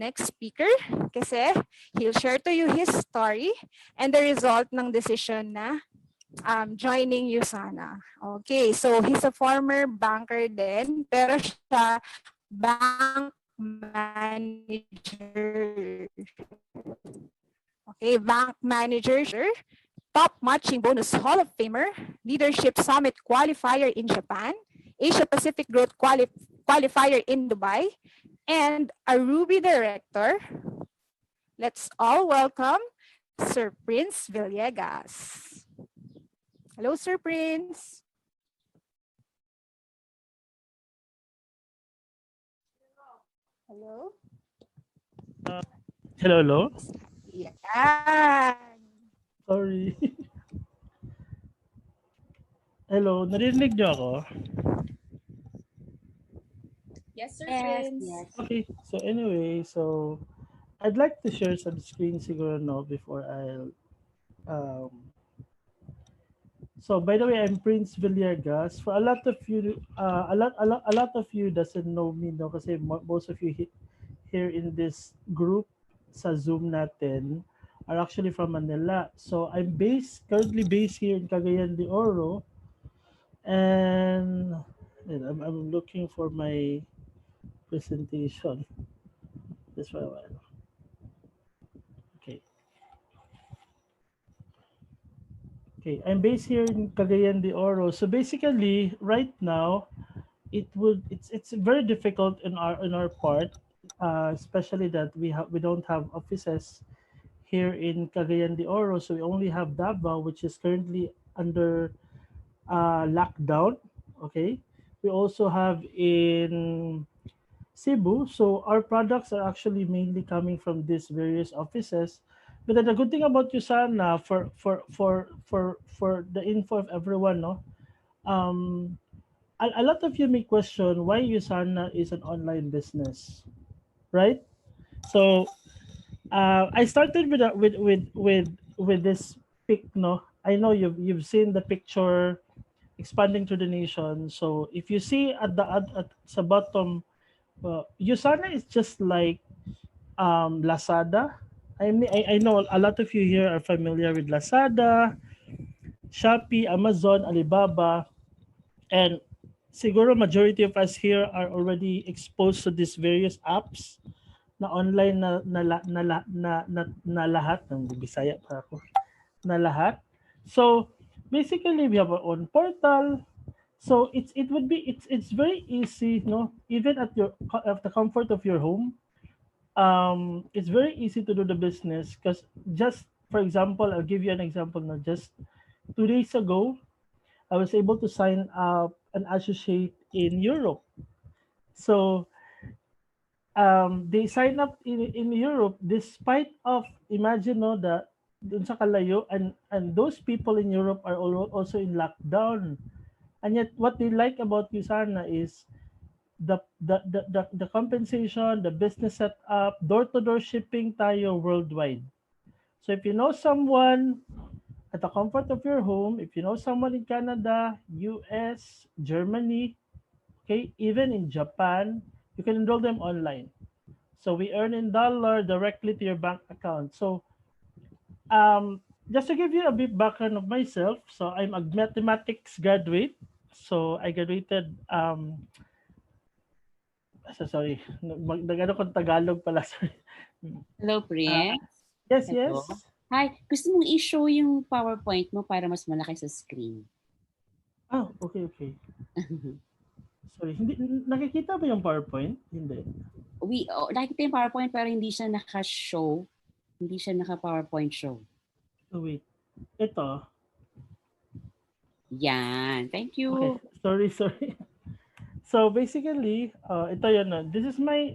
next speaker kasi he'll share to you his story and the result ng decision na joining USANA. Okay, so he's a former banker din, pero siya bank manager. Okay, bank manager, top matching bonus Hall of Famer, Leadership Summit qualifier in Japan, Asia Pacific Growth qualifier in Dubai, and a Ruby director. Let's all welcome Sir Prince Villegas. Hello, Sir Prince. Hello. Hello. Yeah. Sorry. Hello, narinig niyo ako? Yes, Sir Yes, Prince. yes. Okay, so anyway, so I'd like to share some screen siguro no before I'll so by the way, I'm Prince Villegas. For a lot of you, a lot of you doesn't know me, no, kasi most of you here in this group sa Zoom natin are actually from Manila. So I'm currently based here in Cagayan de Oro, and I'm looking for my presentation. Just for a while. Okay. Okay, I'm based here in Cagayan de Oro. So basically, right now, it's very difficult in our part, especially that we don't have offices here in Cagayan de Oro. So we only have Davao, which is currently under lockdown. Okay, we also have in Cebu. So our products are actually mainly coming from these various offices. But then the good thing about Usana for the info of everyone, no, um, a lot of you may question why Usana is an online business, right? So I started with this pic, no. I know you've seen the picture expanding to the nation. So if you see at sa bottom, Usana is just like Lazada. I know a lot of you here are familiar with Lazada, Shopee, Amazon, Alibaba, and siguro majority of us here are already exposed to these various apps na online na lahat ng Bisaya pa ako na lahat. So basically we have our own portal. So it's very easy, no, even at the comfort of your home. It's very easy to do the business because just for example, I'll give you an example now. Just 2 days ago, I was able to sign up an associate in Europe. So they sign up in Europe despite of imagine no that dun sa kalayo and those people in Europe are also in lockdown. And yet what they like about Usana is the compensation, the business setup, door-to-door shipping tayo worldwide. So if you know someone at the comfort of your home, if you know someone in Canada, US, Germany, okay, even in Japan, you can enroll them online. So we earn in dollar directly to your bank account. So just to give you a bit background of myself, so I'm a mathematics graduate. So I graduated sorry, nag-ano kong Tagalog pala, sorry. Hello, Prince. Yes, Hello. yes. Hi, gusto mong i-show yung PowerPoint mo para mas malaki sa screen. Okay. Sorry, hindi nakikita ba yung PowerPoint? Hindi. Nakikita yung PowerPoint pero hindi siya naka-show. Hindi siya naka-PowerPoint show. Oh, wait. Ito. Yan. Thank you. Okay. Sorry. So basically, ito yun. This is my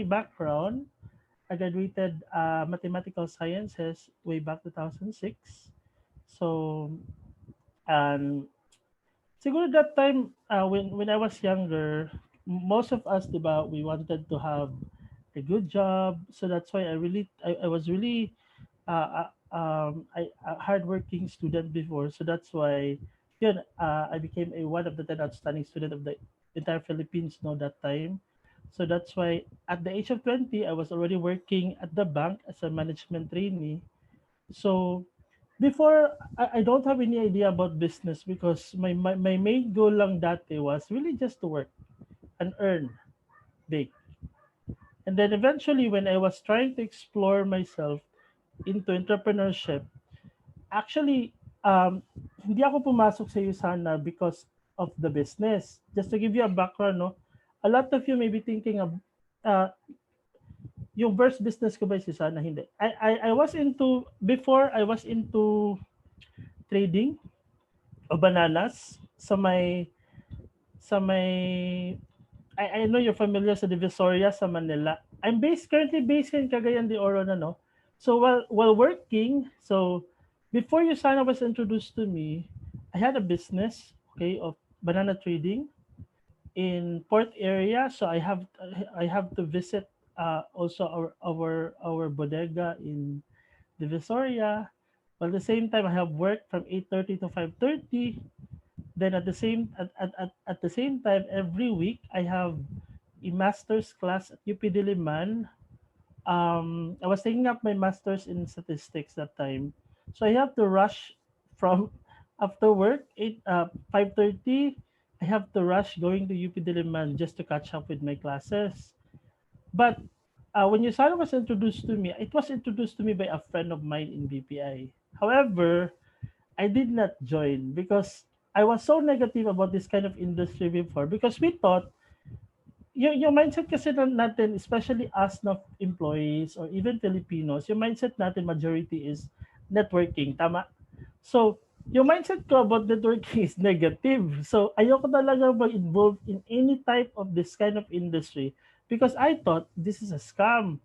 background. I graduated mathematical sciences way back 2006. So, siguro that time when I was younger, most of us, diba, we wanted to have a good job. So that's why I was really a hardworking student before. So that's why I became one of the 10 outstanding student of the entire Philippines, no, that time. So that's why at the age of 20, I was already working at the bank as a management trainee. So before, I don't have any idea about business because my main goal lang dati was really just to work and earn big. And then eventually, when I was trying to explore myself into entrepreneurship, actually, hindi ako pumasok sa USANA because of the business. Just to give you a background, no, a lot of you may be thinking of, uh, yung first business ko ba is USANA? Hindi. I was into, before I was into trading of bananas sa may I know you're familiar sa Divisoria sa Manila. I'm currently based in Cagayan de Oro na, no. So while working, so before Yusana was introduced to me, I had a business, okay, of banana trading in port area. So I have to visit also our bodega in Divisoria. While at the same time, I have work from 8:30 to 5:30. Then at the same time, every week I have a master's class at UP Diliman. I was taking up my master's in statistics that time, so I have to rush from after work 5:30. I have to rush going to UP Diliman just to catch up with my classes. But when Yusana was introduced to me, it was introduced to me by a friend of mine in BPI. However, I did not join because I was so negative about this kind of industry before because we thought yung mindset kasi natin, especially us na employees or even Filipinos, yung mindset natin majority is networking, tama? So, yung mindset ko about networking is negative. So, ayoko talaga mag-involve in any type of this kind of industry because I thought this is a scam.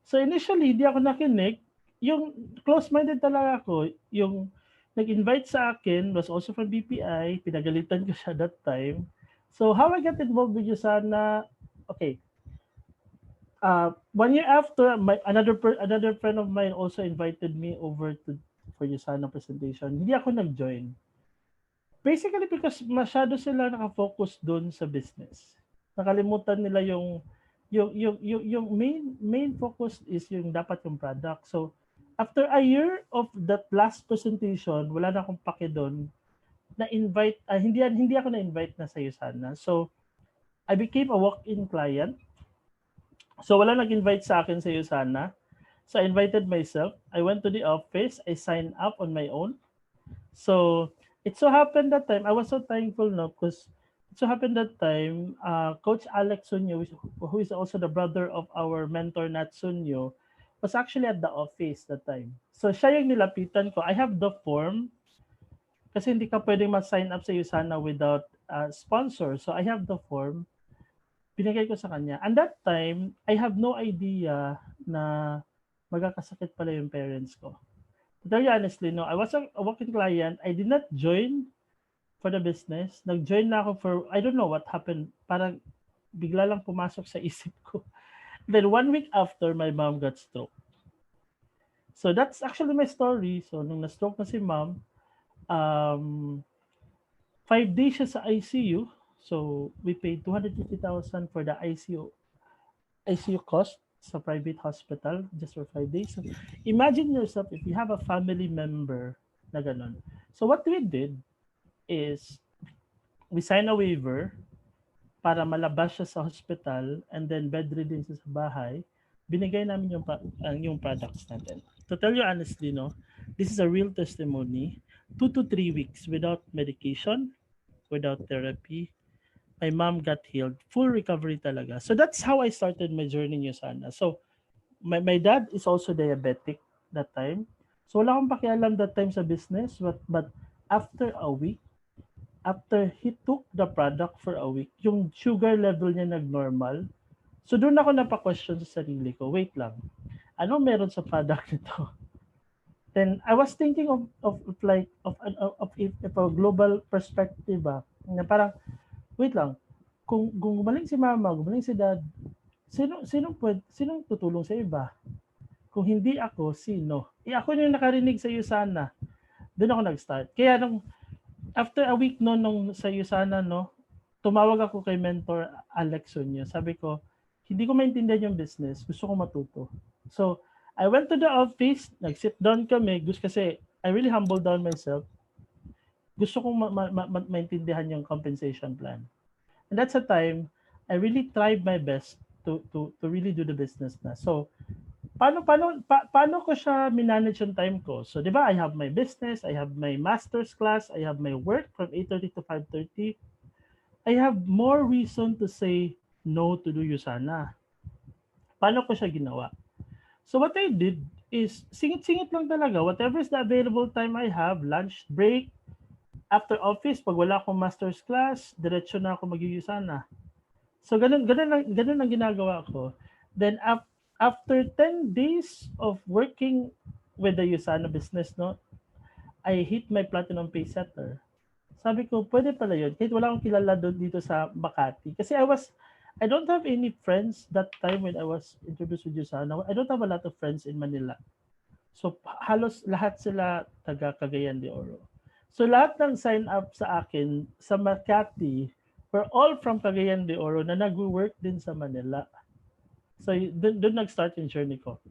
So initially, hindi ako nakinig. Yung close-minded talaga ako, yung nag-invite sa akin was also from BPI. Pinagalitan ko siya that time. So how I got involved with Yusana, okay. 1 year after, another friend of mine also invited me over to for Yusana presentation. Hindi ako nag-join. Basically because masyado sila nakafocus doon sa business. Nakalimutan nila yung main focus is yung dapat yung product. So after a year of that last presentation, wala na akong pake doon. Na-invite, hindi ako na-invite na sa Yusana. So I became a walk-in client. So wala nag-invite sa akin sa Yusana. So I invited myself. I went to the office. I signed up on my own. So it so happened that time, I was so thankful, no, because it so happened that time, Coach Alex Sunyo, who is also the brother of our mentor Nat Sunyo, was actually at the office that time. So siya yung nilapitan ko. I have the form kasi hindi ka pwedeng mag-sign up sa Usana without sponsor. So I have the form. Binigay ko sa kanya. And that time, I have no idea na magkakasakit pala yung parents ko. To tell you honestly, no, I was a walk-in client. I did not join for the business. Nag-join na ako for, I don't know what happened. Parang bigla lang pumasok sa isip ko. Then 1 week after, my mom got stroke. So that's actually my story. So nung na-stroke na si mom, 5 days siya sa ICU. So we paid 250,000 for the ICU cost sa private hospital just for 5 days. So imagine yourself if you have a family member na ganun. So what we did is we signed a waiver para malabas siya sa hospital and then bedridden siya sa bahay. Binigay namin yung products natin. To tell you honestly, no, this is a real testimony. 2 to 3 weeks without medication, without therapy, my mom got healed. Full recovery talaga. So that's how I started my journey in Yusana. So my dad is also diabetic that time. So wala akong pakialam that time sa business. But after a week, after he took the product for a week, yung sugar level niya nag-normal. So doon ako napaka-question sa sarili ko, wait lang, ano meron sa product nito? Then I was thinking of a global perspective na parang wait lang, kung gumaling si mama, gumaling si dad, sinong tutulong sa iba? Kung hindi ako, sino? Ako yung nakarinig sa Yusana. Doon ako nag-start. Kaya after a week nung sa Yusana, no, tumawag ako kay mentor Alex Sunyo. Sabi ko, hindi ko maintindihan yung business. Gusto ko matuto. So, I went to the office, nag-sit down kami, kasi I really humbled down myself. Gusto kong maintindihan yung compensation plan. And that's a time I really tried my best to really do the business na. So, paano ko siya minanage yung time ko? So, di ba, I have my business, I have my master's class, I have my work from 8:30 to 5:30. I have more reason to say no to do Yusana. Paano ko siya ginawa? So what I did is singit-singit lang talaga. Whatever is the available time I have, lunch break, after office, pag wala akong master's class, diretso na ako mag-Yusana. So ganun ang ginagawa ko. Then after 10 days of working with the Yusana business, no, I hit my platinum pay setter. Sabi ko, pwede pala yun. Kahit wala akong kilala doon dito sa Makati. Kasi I don't have any friends that time when I was introduced with Yusana. I don't have a lot of friends in Manila. So halos lahat sila taga Cagayan de Oro. So lahat ng sign up sa akin sa Makati were all from Cagayan de Oro na nag-work din sa Manila. So doon nag-start yung journey ko.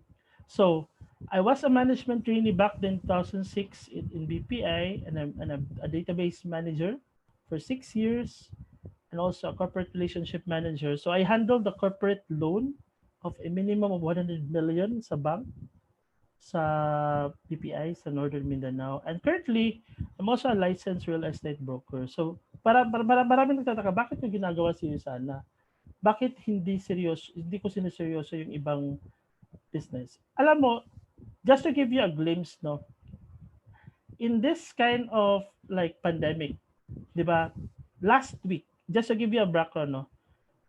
So I was a management trainee back then 2006 in BPI, and I'm a database manager for 6 years and also a corporate relationship manager. So I handled the corporate loan of a minimum of 100 million sa bank sa BPI sa Northern Mindanao. And currently, I'm also a licensed real estate broker. So maraming nagtataka, bakit yung ginagawa si Yusana? Bakit hindi ko siniseryoso yung ibang business? Alam mo, just to give you a glimpse, no, in this kind of like pandemic, di ba, last week, just to give you a background, no,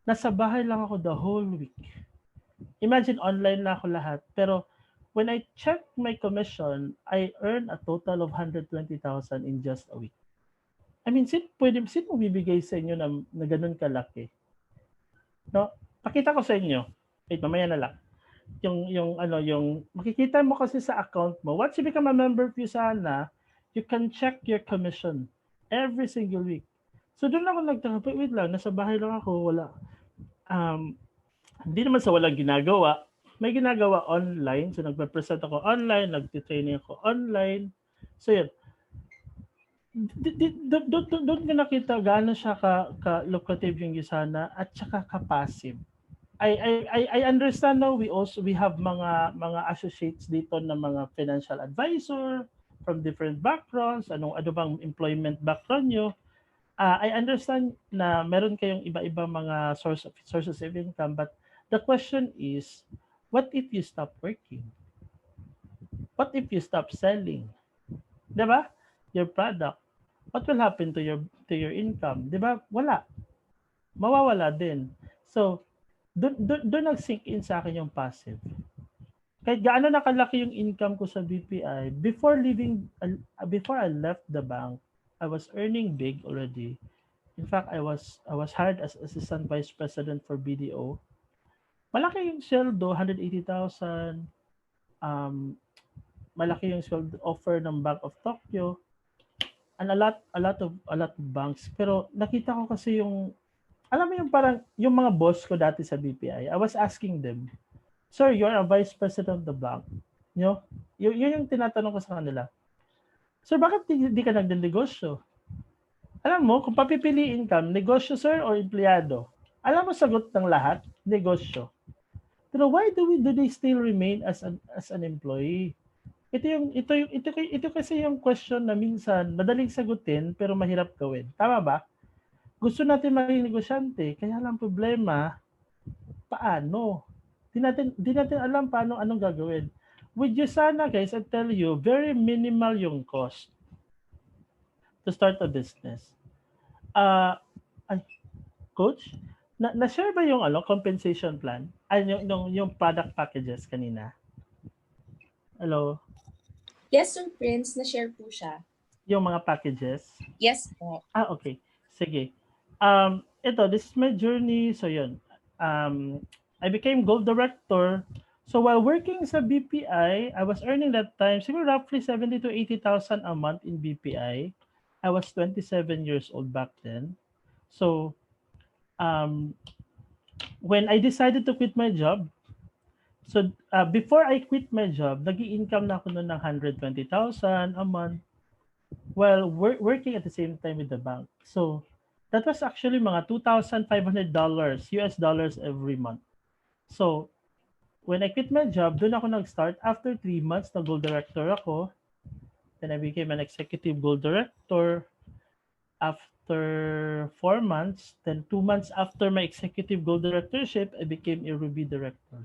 nasa bahay lang ako the whole week. Imagine online na ako lahat, pero when I check my commission, I earn a total of 120,000 in just a week. I mean, sino mo bibigay sa inyo na ganun kalaki? No, pakita ko sa inyo. Wait, mamaya na lang. Yung makikita mo kasi sa account mo, once you become a member of Yusana, you can check your commission every single week. So doon ako nagtaka, wait lang, nasa bahay lang ako, wala. Hindi naman sa walang ginagawa. May ginagawa online. So nagpe-present ako online, nagtitraining ako online. So yun. Doon ko nakita gaano siya ka-lucrative yung Yusana at saka ka-passive. I understand now we have mga associates dito na mga financial advisor from different backgrounds, ano bang employment background nyo. I understand na meron kayong iba-ibang mga sources of income, but the question is, what if you stop working? What if you stop selling? 'Di ba? Your product. What will happen to your income? 'Di ba? Wala. Mawawala din. So, doon nag-sink in sa akin yung passive. Kahit gaano nakalaki yung income ko sa BPI, before I left the bank, I was earning big already. In fact, I was hired as assistant vice president for BDO. Malaki yung sweldo, 180,000. Malaki yung sweldo offer ng Bank of Tokyo. And a lot of banks. Pero nakita ko kasi yung, alam mo yung parang, yung mga boss ko dati sa BPI, I was asking them, sir, you're a vice president of the bank. Yun yung tinatanong ko sa kanila. Sir, bakit di ka nagdinegosyo? Alam mo, kung papipiliin ka, negosyo sir o empleyado? Alam mo sagot ng lahat, negosyo. Pero why do they still remain as an employee? Ito kasi yung question na minsan madaling sagutin pero mahirap gawin. Tama ba? Gusto natin maging negosyante, kaya lang problema, paano? Di natin alam anong gagawin. With Yusana, guys, I tell you, very minimal yung cost to start a business. Coach, na-share ba yung compensation plan? Yung product packages kanina? Hello? Yes, Sir Prince, na-share po siya. Yung mga packages? Yes po. Okay. Sige. This is my journey. So yun. I became gold director. So while working sa BPI, I was earning that time, siguro roughly 70 to 80,000 a month in BPI. I was 27 years old back then. So when I decided to quit my job, so before I quit my job, nag-i-income na ako noon ng 120,000 a month while working at the same time with the bank. So that was actually mga $2,500 US dollars every month. So when I quit my job, doon ako nag-start. After 3 months, na-gold director ako. Then I became an executive gold director. After 4 months, then 2 months after my executive gold directorship, I became a Ruby director.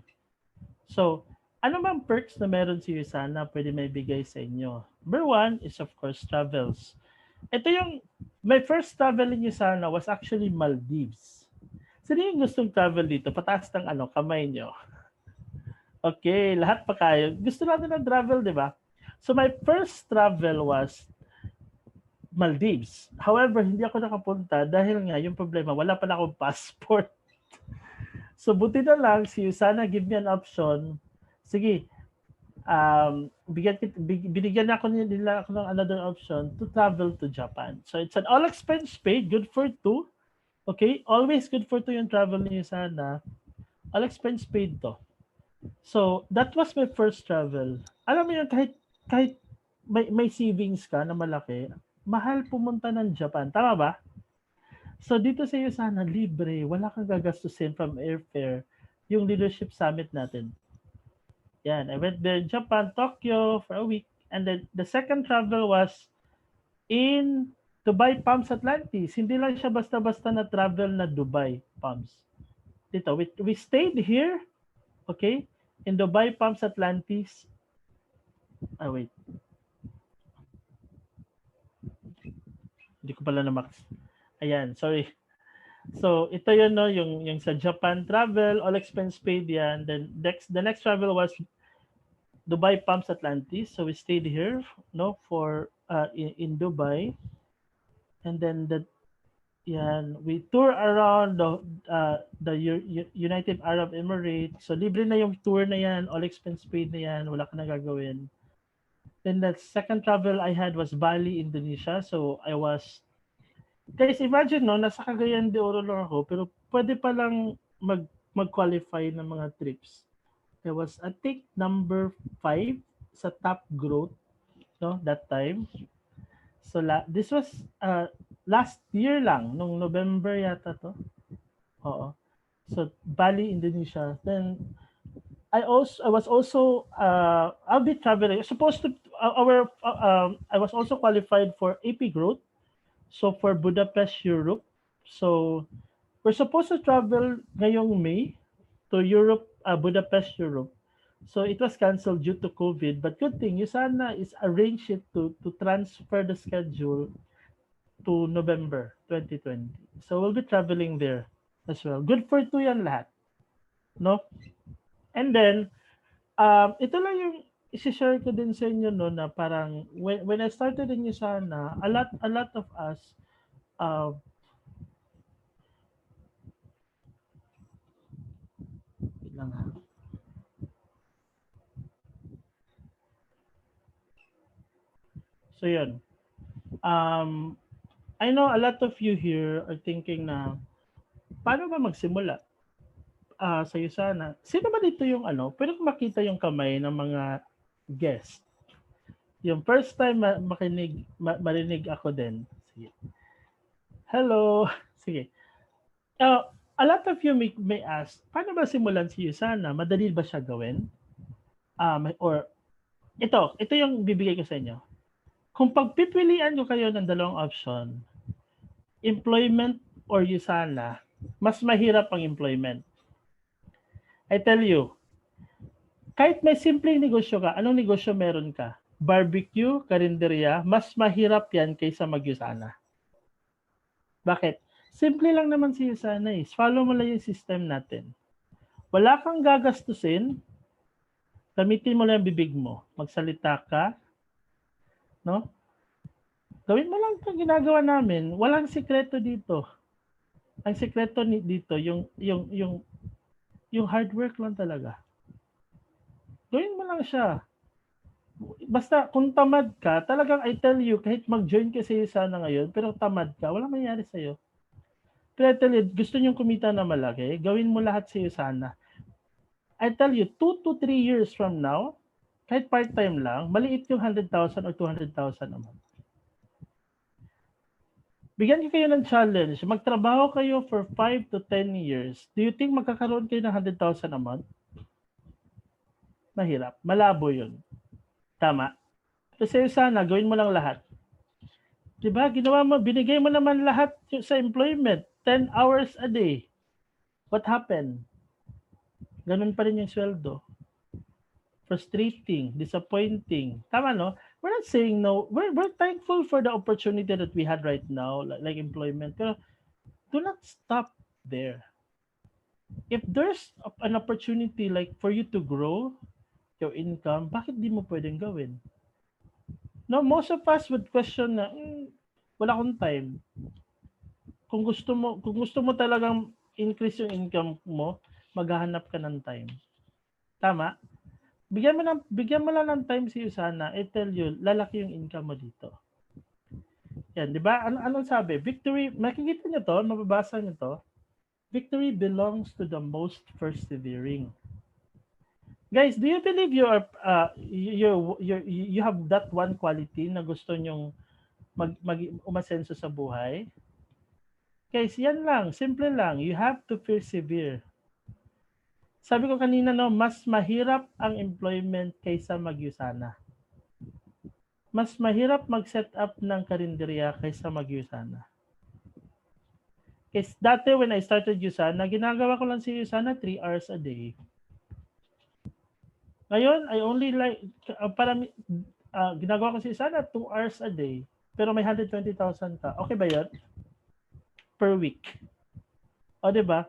So, ano bang perks na meron si Yusana pwede may bigay sa inyo? Number one is of course travels. Ito yung, my first travel in Yusana was actually Maldives. Sino yung gustong travel dito? Pataas ng kamay nyo. Okay, lahat pa kayo. Gusto natin ng travel, di ba? So my first travel was Maldives. However, hindi ako nakapunta dahil nga yung problema, wala pa na akong passport. So buti na lang si Yusana give me an option. Sige, binigyan nila ako ng another option to travel to Japan. So it's an all expense paid, good for two. Okay, always good for two yung travel ni Yusana. All expense paid to. So that was my first travel. Alam mo yun, kahit may savings ka na malaki, mahal pumunta ng Japan. Tama ba? So dito sa iyo sana libre, wala kang gagastusin from airfare yung leadership summit natin. Yan, I went there Japan, Tokyo for a week. And then the second travel was in Dubai Palms Atlantis. Hindi lang siya basta-basta na travel na Dubai Palms. Dito, we stayed here, okay, in Dubai Palms Atlantis. Wait. Hindi ko pala na-max. Ayan, sorry. So, ito yun, no, yung sa Japan travel, all expense paid yan. Then, the next travel was Dubai Palms Atlantis. So, we stayed here, no, for, in Dubai. And then, we tour around the United Arab Emirates. So, libre na yung tour na yan, all expense paid na yan, wala ka na gagawin. Then, the second travel I had was Bali, Indonesia. So, I was guys, imagine, no, nasa Cagayan de Oro lang ako, pero pwede pa lang mag-qualify ng mga trips. I was, I think, number 5 sa top growth, no, that time. So, this was last year lang, nung November yata to. Oo. So, Bali, Indonesia. Then, I was also, I'll be traveling. Supposed to, I was also qualified for AP growth. So for Budapest, Europe. So we're supposed to travel ngayong May to Europe, Budapest, Europe. So it was canceled due to COVID. But good thing, Yusana is arranged it to transfer the schedule to November 2020. So we'll be traveling there as well. Good for two yan lahat. No? And then, ito lang yung isi-share ko din sa inyo, no, na parang when I started in Yusana, a lot of us lang ha. So yun. I know a lot of you here are thinking na paano ba magsimula sa Yusana? Sino ba dito yung pwede makita yung kamay ng mga guest? Yung first time marinig ako din. Sige. Hello. Sige. A lot of you may ask, paano ba simulan si Yusana? Madali ba siya gawin? Or ito yung bibigay ko sa inyo. Kung pagpipilian ko kayo ng dalawang option, employment or Yusana, mas mahirap ang employment. I tell you, kahit may simpleng negosyo ka, anong negosyo meron ka? Barbecue, karinderya, mas mahirap yan kaysa mag-Yusana. Bakit? Simple lang naman si Yusana eh. Follow mo lang yung system natin. Wala kang gagastusin, gamitin mo lang yung bibig mo. Magsalita ka, no? Gawin mo lang itong ginagawa namin. Walang sikreto dito. Ang sikreto dito, yung hard work lang talaga. Gawin mo lang siya. Basta kung tamad ka, talagang I tell you, kahit mag-join ka sa Yusana ngayon, pero tamad ka, walang mangyari sa'yo. Pero I tell you, gusto niyong kumita na malaki, gawin mo lahat sa iyo sana. I tell you, 2 to 3 years from now, kahit part-time lang, maliit yung 100,000 or 200,000 a month. Bigyan ko kayo ng challenge. Magtrabaho kayo for 5 to 10 years. Do you think magkakaroon kayo ng 100,000 a month? Mahirap. Malabo yun. Tama. Kasi sana, gawin mo lang lahat. Diba? Ginawa mo, binigay mo naman lahat sa employment. 10 hours a day. What happened? Ganun pa rin yung sweldo. Frustrating, disappointing. Tama, no? We're not saying no. We're thankful for the opportunity that we had right now, like employment. Pero do not stop there. If there's an opportunity like for you to grow your income, bakit di mo pwedeng gawin? No, most of us would question na, wala akong time. Kung gusto mo talagang increase yung income mo, maghahanap ka ng time. Tama? Bigyan mo lang ng time si sana. I tell you, lalaki yung income mo dito. Yan, di ba? Anong sabi? Victory, makikita niyo to, mababasa niyo to. Victory belongs to the most persevering. Guys, do you believe you have that one quality na gusto nyong umasenso sa buhay? Guys, yan lang. Simple lang. You have to persevere. Sabi ko kanina, no, mas mahirap ang employment kaysa magyusana. Mas mahirap mag-set up ng karinderya kaysa magyusana. Kasi dati when I started Yusana, ginagawa ko lang si Yusana 3 hours a day. Ngayon, I only ginagawa ko si Yusana 2 hours a day. Pero may 120,000 ka. Okay ba yun? Per week. O, diba?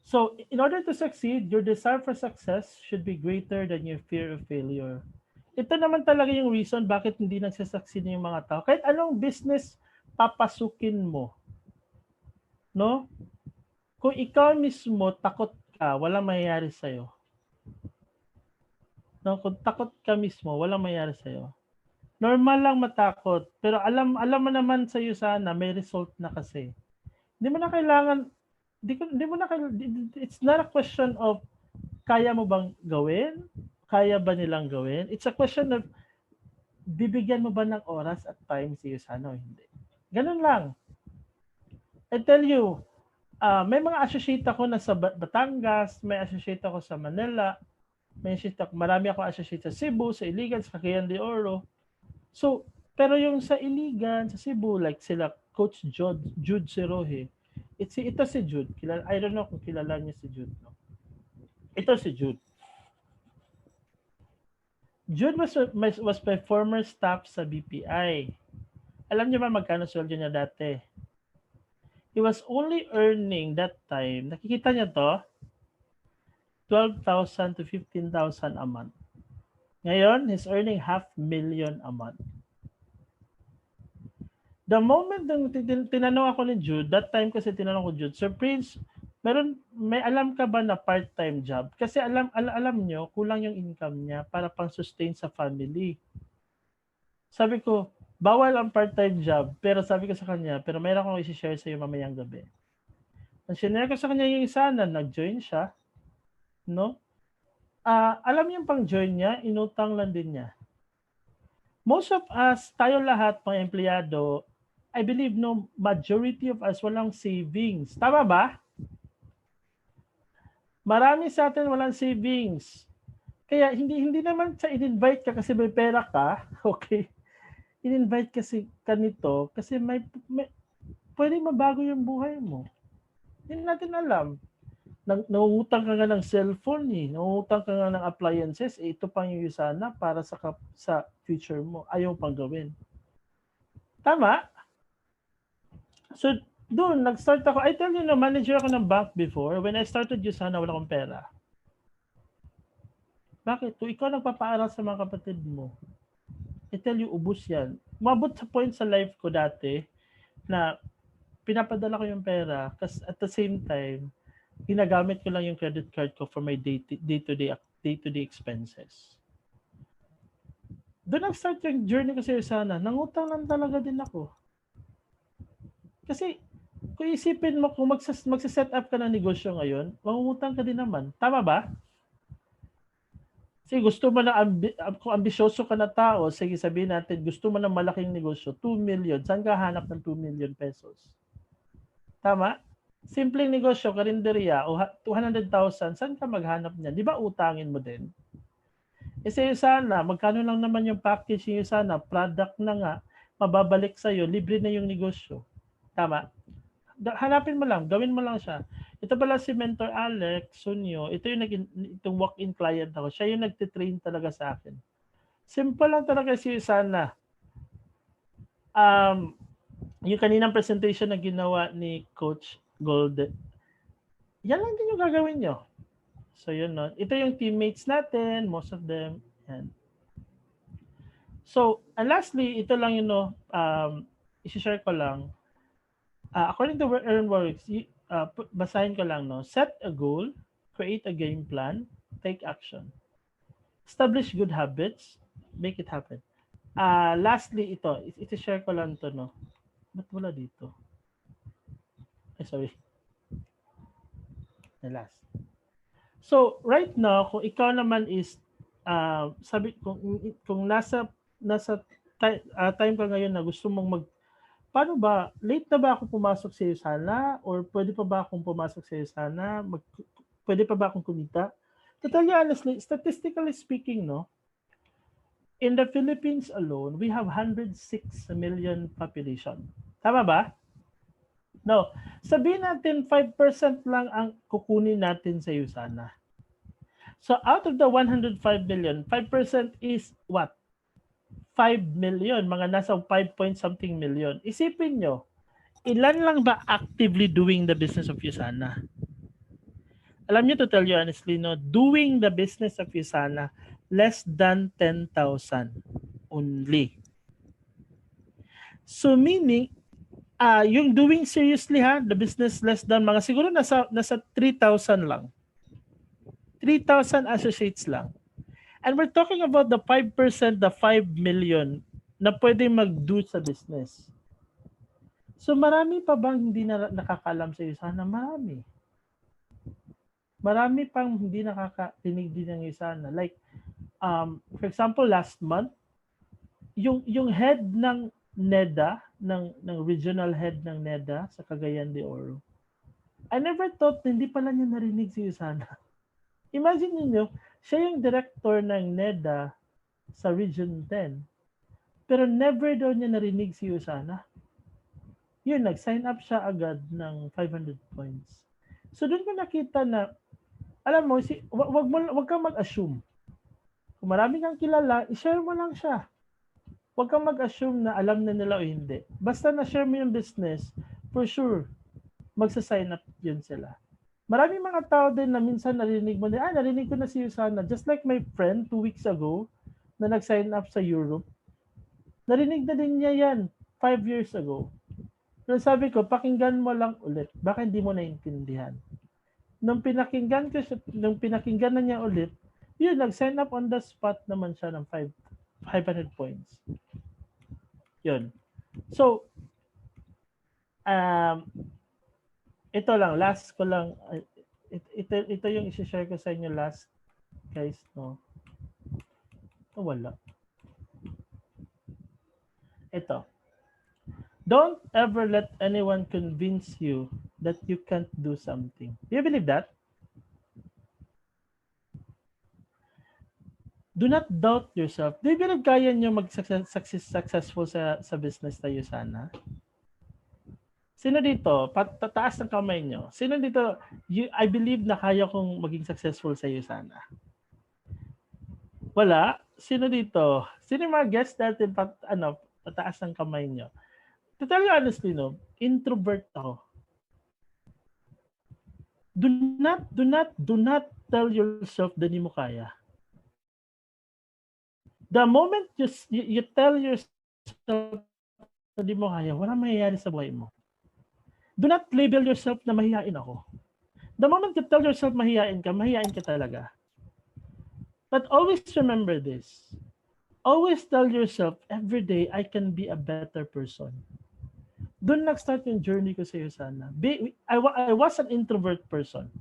So, in order to succeed, your desire for success should be greater than your fear of failure. Ito naman talaga yung reason bakit hindi nagsasucceed yung mga tao. Kahit anong business papasukin mo, no? Kung ikaw mismo takot ka, walang mangyayari sa'yo. No? Kung takot ka mismo, walang mangyayari sa'yo. Normal lang matakot, pero alam mo naman sa'yo sana, may result na kasi. Hindi mo na kailangan, it's not a question of kaya mo bang gawin? Kaya ba nilang gawin? It's a question of bibigyan mo ba ng oras at time si Yusana o hindi. Ganun lang. I tell you, may mga associate ako na sa Batangas, may associate ako sa Manila, marami ako associate sa Cebu, sa Iligan, sa Cagayan de Oro. So, pero yung sa Iligan, sa Cebu, like sila Coach Jude Sirohe, ito si Jude. I don't know kung kilala niya si Jude. No? Ito si Jude. Jude was my former staff sa BPI. Alam niyo ba magkano sweldo niya dati? He was only earning that time, nakikita niya to, 12,000 to 15,000 a month. Ngayon, he's earning 500,000 a month. The moment nung tinanong ako ni Jude, that time kasi tinanong ko Jude, Sir Prince, may alam ka ba na part-time job? Kasi alam nyo, kulang yung income niya para pang-sustain sa family. Sabi ko, bawal ang part-time job, pero sabi ko sa kanya, pero mayroon akong isi-share sa iyo mamayang gabi. Nang sinare ko sa kanya yung isa na nag-join siya, no? Alam niyo pang-join niya, inutang lang din niya. Most of us, tayo lahat, mga empleyado, I believe no majority of us walang savings. Tama ba? Marami sa atin walang savings. Kaya hindi naman sa in-invite ka kasi may pera ka, okay? In-invite kasi kanito kasi may pwedeng mabago yung buhay mo. Hindi natin alam. Nangungutang ka nga ng cellphone nangungutang ka nga ng appliances, ito pang yung sana para sa future mo. Ayaw pang gawin. Tama? So, doon, nag-start ako. I tell you, manager ako ng bank before. When I started Yusana, wala akong pera. Bakit? Kung ikaw nagpapaaral sa mga kapatid mo, I tell you, ubus yan. Umabot sa point sa life ko dati na pinapadala ko yung pera kasi at the same time, ginagamit ko lang yung credit card ko for my day-to-day expenses. Doon nag-start yung journey ko sa Yusana. Nangutang lang talaga din ako. Kasi Kung isipin mo, kung magsa-set up ka ng negosyo ngayon, mangungutang ka din naman. Tama ba? Sige, gusto mo na, kung ambisyoso ka na tao, sige sabihin natin, gusto mo ng malaking negosyo, 2 million. Saan ka hanap ng 2 million pesos? Tama? Simpleng negosyo, karinderya, o 200,000, saan ka maghanap niyan? Di ba utangin mo din? Sa'yo sana, magkano lang naman yung package niyo sana, product na nga, mababalik sa'yo, libre na yung negosyo. Tama? Hanapin mo lang, gawin mo lang siya. Ito pala si Mentor Alex Sunyo, itong walk-in client ako. Siya yung nagtitrain talaga sa akin. Simple lang talaga si sana. Yung kaninang presentation na ginawa ni Coach Golden, yan lang din yung gagawin nyo. So yun, no? Ito yung teammates natin, most of them. Yan. So, and lastly, ito lang yun, no, isi-share ko lang. According to Earn Works, basahin ko lang, no? Set a goal, create a game plan, take action. Establish good habits, make it happen. Lastly, ito share ko lang to, no? Ba't wala dito? Sorry. The last. So, right now, kung ikaw naman is, sabi, kung nasa time ka ngayon na gusto mong paano ba, late na ba ako pumasok sa iyo sana? Or pwede pa ba akong pumasok sa iyo sana? Pwede pa ba akong kumita? To tell you honestly, statistically speaking, no, in the Philippines alone, we have 106 million population. Tama ba? No. Sabihin natin 5% lang ang kukunin natin sa iyo sana. So out of the 105 million, 5% is what? 5 million, mga nasa 5 point something million. Isipin nyo, ilan lang ba actively doing the business of Yusana? Alam nyo, to tell you honestly, no, doing the business of Yusana, less than 10,000 only. So meaning, yung doing seriously the business less than, mga siguro nasa 3,000 lang. 3,000 associates lang. And we're talking about the 5%, the 5 million na pwede mag-do sa business. So marami pa bang hindi na nakakalam sa iyo? Sana marami. Marami pang hindi nakakarinig din ng sana. Like, for example, last month, yung head ng NEDA, ng regional head ng NEDA sa Cagayan de Oro, I never thought na hindi pala niya narinig si Yusana. Imagine niyo, siya yung director ng NEDA sa Region 10. Pero never daw niya narinig si Yusana. Yun, nag-sign up siya agad ng 500 points. So doon ko nakita na, alam mo, wag kang mag-assume. Kung marami kang kilala, i-share mo lang siya. Wag kang mag-assume na alam na nila o hindi. Basta na-share mo yung business, for sure, magsa-sign up yun sila. Maraming mga tao din na minsan narinig mo na, narinig ko na si Yusana. Just like my friend 2 weeks ago na nag-sign up sa Europe. Narinig na din niya yan 5 years ago. Pero sabi ko, pakinggan mo lang ulit. Baka hindi mo naintindihan. Nung pinakinggan na niya ulit, yun, nag-sign up on the spot naman siya ng 500 points. Yun. So, ito lang, last ko lang, ito yung isi-share ko sa inyo last, guys, no? Wala. Ito. Don't ever let anyone convince you that you can't do something. Do you believe that? Do not doubt yourself. Do you believe kaya nyo successful sa business tayo sana? Sino dito? Tataas ng kamay nyo. Sino dito? I believe na kaya kong maging successful sa iyo sana. Wala? Sino dito? Sino yung mga guests natin pataas ng kamay nyo? To tell you honestly, no, introvert ako. Do not tell yourself na hindi mo kaya. The moment you tell yourself na hindi mo kaya, wala mangyayari sa buhay mo. Do not label yourself na mahihain ako. The moment you tell yourself mahihain ka talaga. But always remember this. Always tell yourself, every day, I can be a better person. Doon nag-start yung journey ko sa Yusana. I was an introvert person.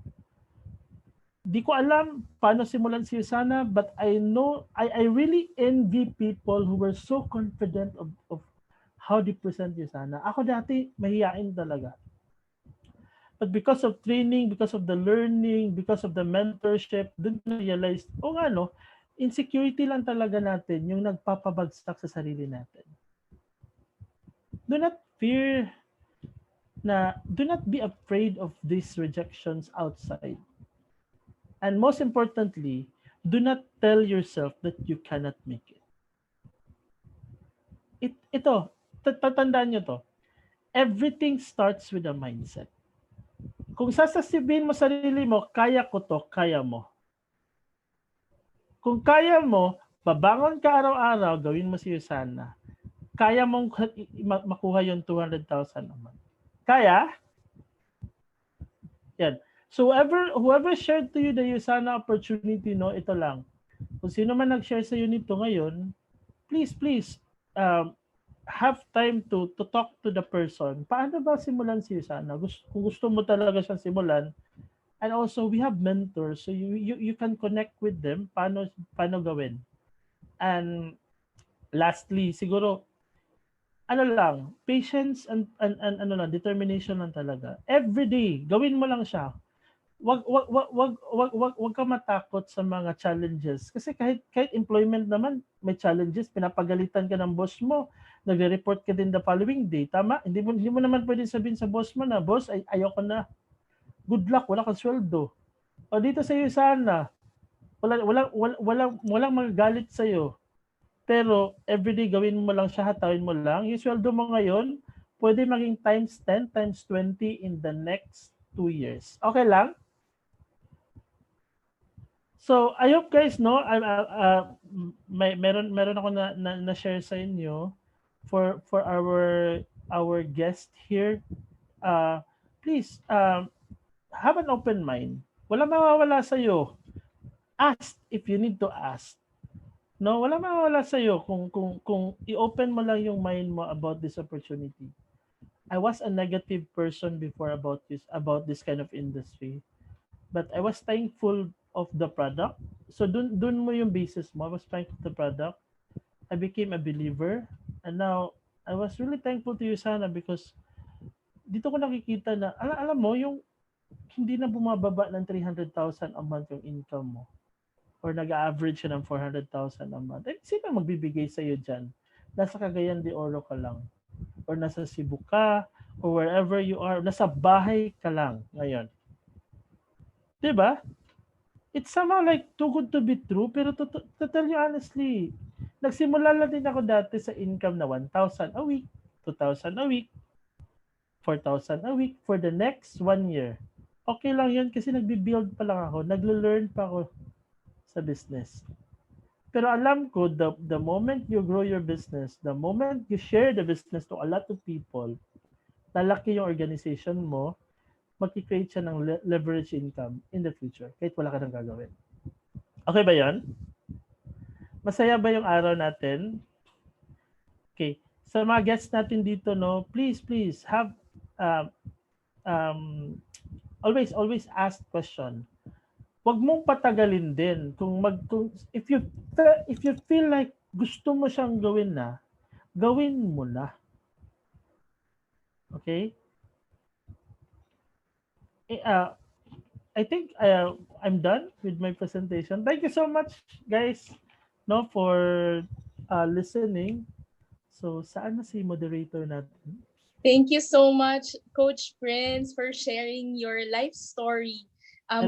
Di ko alam paano simulan si Yusana, but I know, I really envy people who were so confident of how they present Yusana. Ako dati, mahihain talaga. But because of training, because of the learning, because of the mentorship, dun ko na-realize, nga no, insecurity lang talaga natin yung nagpapabagsak sa sarili natin. Do not fear do not be afraid of these rejections outside. And most importantly, do not tell yourself that you cannot make it. Ito, tatandaan nyo to. Everything starts with a mindset. Kung sasabihin mo sarili mo, kaya ko to, kaya mo. Kung kaya mo, babangon ka araw-araw, gawin mo si Yusana. Kaya mong makuha yung 200,000 naman. Kaya? Yan. So whoever shared to you the Yusana opportunity, no, ito lang. Kung sino man nag-share sa iyo nito ngayon, please, have time to talk to the person. Paano ba simulan si Yusana? Kung gusto mo talaga siyang simulan, and also we have mentors, so you can connect with them. Paano gawin? And lastly, siguro ano lang, patience and ano lang, determination lang talaga. Every day, gawin mo lang siya. Wag ka matakot sa mga challenges kasi kahit employment naman may challenges, pinapagalitan ka ng boss mo, nagre-report ka din the following day, tama? Hindi mo naman pwedeng sabihin sa boss mo na, boss, ayoko na, good luck, wala kang sweldo. O dito sa iyo sana, walang magagalit sa iyo, pero everyday gawin mo lang siya, hatawin mo lang, yung sweldo mo ngayon pwede maging times 10, times 20 in the next 2 years. Okay lang? So, I hope guys, no, meron ako na share sa inyo for our guest here. Please, have an open mind. Wala mawawala sa iyo. Ask if you need to ask. No, wala mawawala sa iyo kung i-open mo lang yung mind mo about this opportunity. I was a negative person before about this kind of industry. But I was thankful of the product. So dun mo yung basis mo. I was thankful of the product. I became a believer. And now, I was really thankful to you, Sana, because dito ko nakikita na, alam mo, yung hindi na bumababa ng 300,000 a month yung income mo. Or nag-average siya ng 400,000 a month. Eh, sino magbibigay sa'yo dyan? Nasa Cagayan de Oro ka lang. Or nasa Cebu ka. Or wherever you are. Nasa bahay ka lang ngayon. Diba? It's somehow like too good to be true, pero to tell you honestly, nagsimula lang din ako dati sa income na 1,000 a week, 2,000 a week, 4,000 a week for the next 1 year. Okay lang yun kasi nagbi-build pa lang ako, naglo-learn pa ako sa business. Pero alam ko, the moment you grow your business, the moment you share the business to a lot of people, lalaki yung organization mo, mag-create siya ng leverage income in the future kahit wala ka nang gagawin. Okay ba yan? Masaya ba yung araw natin? Okay. Sa mga guests natin dito, no, please have always ask question. Huwag mong patagalin din if you feel like gusto mo siyang gawin na, gawin mo na. Okay? I think I'm done with my presentation. Thank you so much, guys, no, for listening. So, saan na si moderator natin? Thank you so much, Coach Prince, for sharing your life story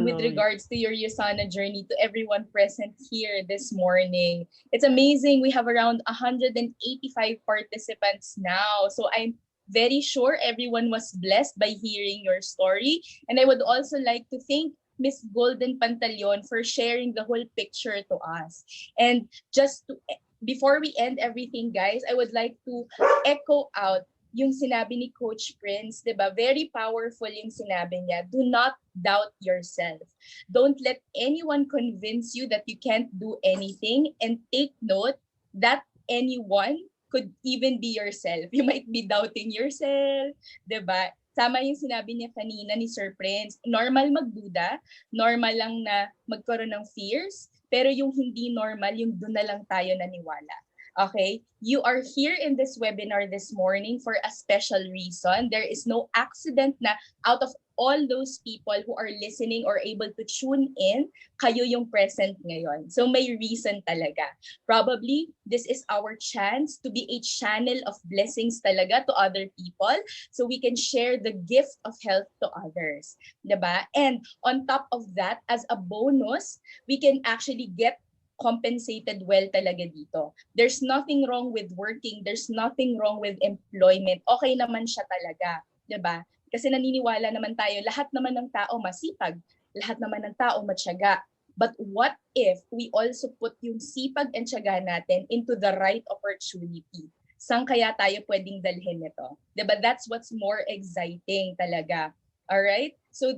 with regards to your Yusana journey to everyone present here this morning. It's amazing. We have around 185 participants now. So I'm very sure everyone was blessed by hearing your story. And I would also like to thank Miss Golden Pantaleon for sharing the whole picture to us. And before we end everything, guys, I would like to echo out yung sinabi ni Coach Prince, diba? Very powerful yung sinabi niya. Do not doubt yourself. Don't let anyone convince you that you can't do anything. And take note that anyone could even be yourself. You might be doubting yourself, 'di ba? Tama yung sinabi niya kanina ni Sir Prince. Normal magduda, normal lang na magkaroon ng fears, pero yung hindi normal, yung doon na lang tayo naniwala. Okay? You are here in this webinar this morning for a special reason. There is no accident na out of all those people who are listening or able to tune in, kayo yung present ngayon. So may reason talaga. Probably, this is our chance to be a channel of blessings talaga to other people so we can share the gift of health to others. Diba? And on top of that, as a bonus, we can actually get compensated well talaga dito. There's nothing wrong with working. There's nothing wrong with employment. Okay naman siya talaga. 'Di ba? Kasi naniniwala naman tayo, lahat naman ng tao masipag. Lahat naman ng tao matyaga. But what if we also put yung sipag and tiyaga natin into the right opportunity? Saan kaya tayo pwedeng dalhin nito? 'Di ba? That's what's more exciting talaga. All right? So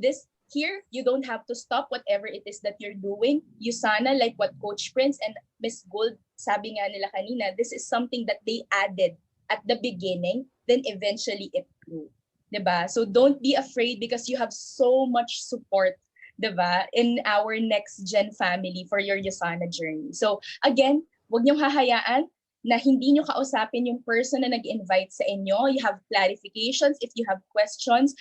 here, you don't have to stop whatever it is that you're doing. You sana, like what Coach Prince and Miss Gold sabi nga nila kanina, this is something that they added at the beginning, then eventually it grew. 'Di ba? So don't be afraid because you have so much support, 'di ba, in our next gen family for your Yusana journey. So again, wag niyong hahayaan na hindi nyo kausapin yung person na nag-invite sa inyo. You have clarifications. If you have questions,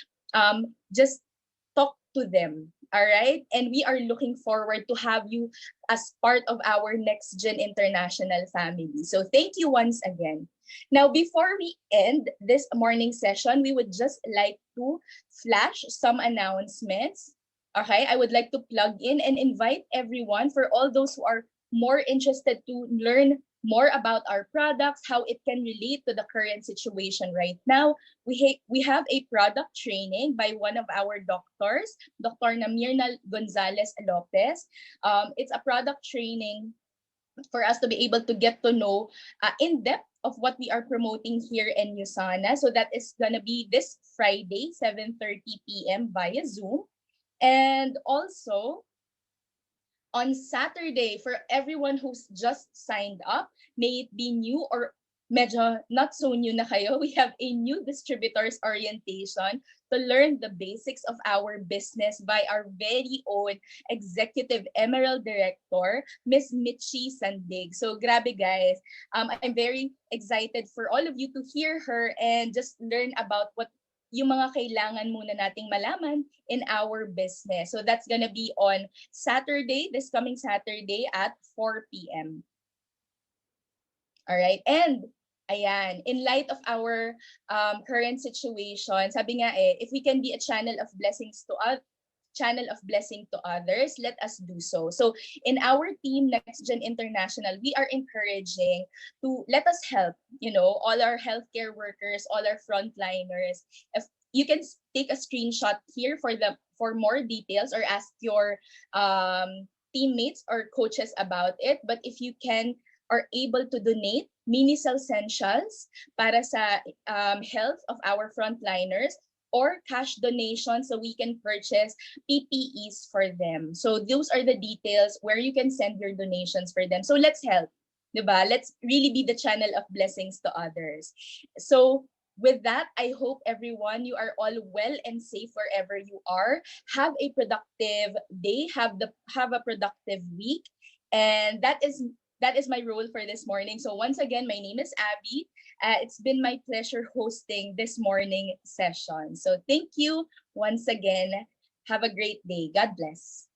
just talk to them. All right? And we are looking forward to have you as part of our Next Gen International family. So thank you once again. Now, before we end this morning session, we would just like to flash some announcements. Okay? I would like to plug in and invite everyone, for all those who are more interested to learn more about our products, how it can relate to the current situation right now. We have a product training by one of our doctors, Dr. Namirna Gonzalez Lopez. It's a product training for us to be able to get to know in depth of what we are promoting here in USANA. So that is going to be this Friday, 7:30 p.m. via Zoom. And also, on Saturday, for everyone who's just signed up, may it be new or medyo not so new na kayo, we have a new distributors orientation to learn the basics of our business by our very own Executive Emerald Director, Miss Michi Sandig. So grabe guys, I'm very excited for all of you to hear her and just learn about what yung mga kailangan muna nating malaman in our business. So that's gonna be on Saturday, this coming Saturday at 4 p.m. All right, and ayan, in light of our current situation, sabi nga if we can be a channel of blessings to others, let us do so. So in our team, Next Gen International, we are encouraging to let us help, all our healthcare workers, all our frontliners. If you can take a screenshot here for more details or ask your teammates or coaches about it. But if you can are able to donate mini essentials para sa health of our frontliners, or cash donations so we can purchase PPEs for them. So those are the details where you can send your donations for them. So let's help, diba? Let's really be the channel of blessings to others. So with that, I hope everyone, you are all well and safe wherever you are. Have a productive day, have a productive week. And that is my role for this morning. So once again, my name is Abby. It's been my pleasure hosting this morning session. So thank you once again. Have a great day. God bless.